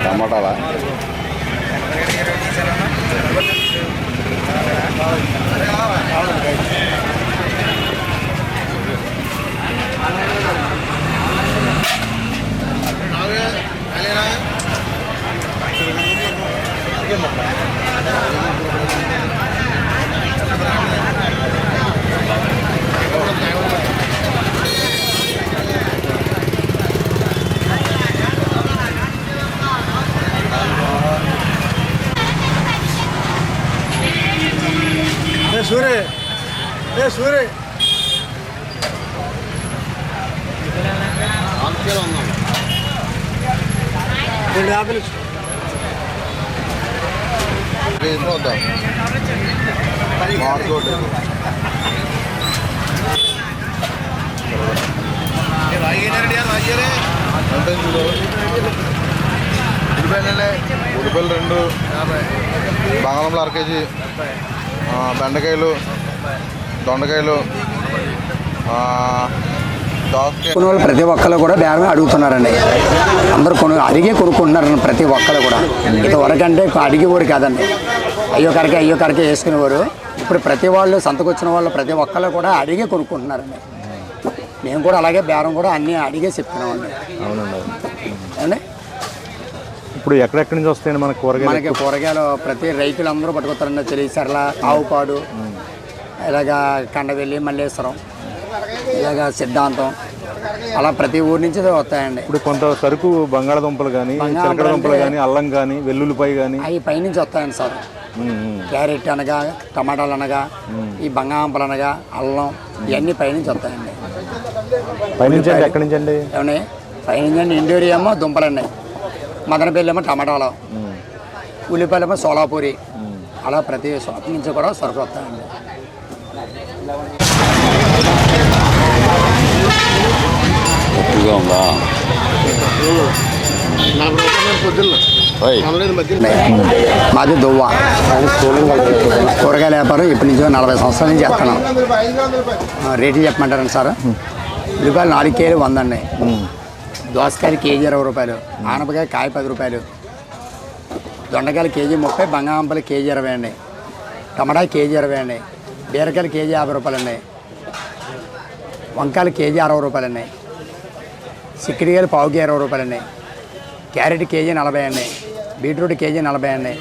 టమాటాలా సూరే సూరే యాభై ఉల్లిపాయలు 2, బంగాళంలో 1 కేజీ, బెండకాయలు, దొండకాయలు, కొనుగోలు ప్రతి ఒక్కరు కూడా బేరమే అడుగుతున్నారండి. అందరూ అడిగే కొనుక్కుంటున్నారండి ప్రతి ఒక్కరు కూడా. ఇంతవరకంటే అడిగేవారు కాదండి, అయ్యో కరకే వేసుకునేవారు. ఇప్పుడు ప్రతి వాళ్ళు సంతకొచ్చిన వాళ్ళు ప్రతి ఒక్కరు కూడా అడిగే కొనుక్కుంటున్నారండి. మేము కూడా అలాగే బేరం కూడా అన్నీ అడిగే చెప్తున్నామండి. అవునండి. ఇప్పుడు ఎక్కడెక్కడి నుంచి వస్తాయండి మనకి కూరగాయలు ప్రతి రైతులు అందరూ పట్టుకొస్తారండి. తెలిసర్ల, ఆవుపాడు, ఇలాగా కండవెల్లి, మల్లేశ్వరం, ఇలాగా సిద్ధాంతం, అలా ప్రతి ఊరి నుంచి వస్తాయండి. ఇప్పుడు కొంత సరుకు బంగాళదుంపలు కానీ, చిలకడదుంపలు కానీ, అల్లం కానీ, వెల్లుల్లిపాయ కానీ అవి పైనుంచి వస్తాయండి సార్. క్యారెట్ అనగా, టమాటాలు అనగా, ఈ బంగాళదుంపలు అనగా, అల్లం, ఇవన్నీ పైనుంచి వస్తాయండి. పైనుంచి ఎక్కడి నుంచి అండి? ఏమన్నా పైనుంచి అండి ఇండోరి ఏమో దుంపలండి, మదనపల్లి ఏమో టమాటాలు, ఉల్లిపాయలు ఏమో సోలాపూరి, అలా ప్రతి షాప్ నుంచి కూడా సరుకు వస్తాయండి. మాది దువ్వ కూరగాయల వ్యాపారం ఇప్పటి నుంచో 40 సంవత్సరాల నుంచి చేస్తున్నాం. రేట్లు చెప్పమంటారండి సార్? ఉల్లిపాయలు 4 కేజీలు 100 అండి, దోసకాయలు కేజీ 20 రూపాయలు, ఆనపకాయ కాయ 10 రూపాయలు, దొండకాయలు కేజీ 30, బంగాళదుంపలు కేజీ 20 అండి, టమాటా కేజీ 20 అండి, బీరకాయలు కేజీ 50 రూపాయలండి, వంకాయలు కేజీ 60 రూపాయలండి, చిక్కుడుకాయలు పావుకి 20 రూపాయలండి, క్యారెట్ కేజీ 40 అండి, బీట్రూట్ కేజీ 40 అండి,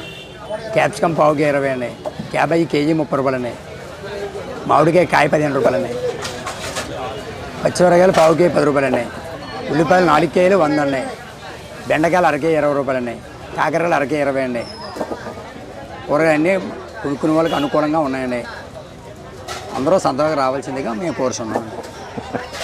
క్యాప్సికమ్ పావుకి 20 అండి, క్యాబేజీ కేజీ 30 రూపాయలండి, మామిడికాయ కాయ 15 రూపాయలండి, పచ్చిమిరకాయలు పావుకి 10 రూపాయలండి, ఉల్లిపాయలు 4 కేజీలు 100 అండి, బెండకాయలు అరకే 20 రూపాయలండి, కాకరకాయలు అరకే 20 అండి. కూరగాయలన్నీ కొనుక్కునే వాళ్ళకి అనుకూలంగా ఉన్నాయండి. అందరూ సంతగా రావాల్సిందిగా మేము కోరుతున్నాం.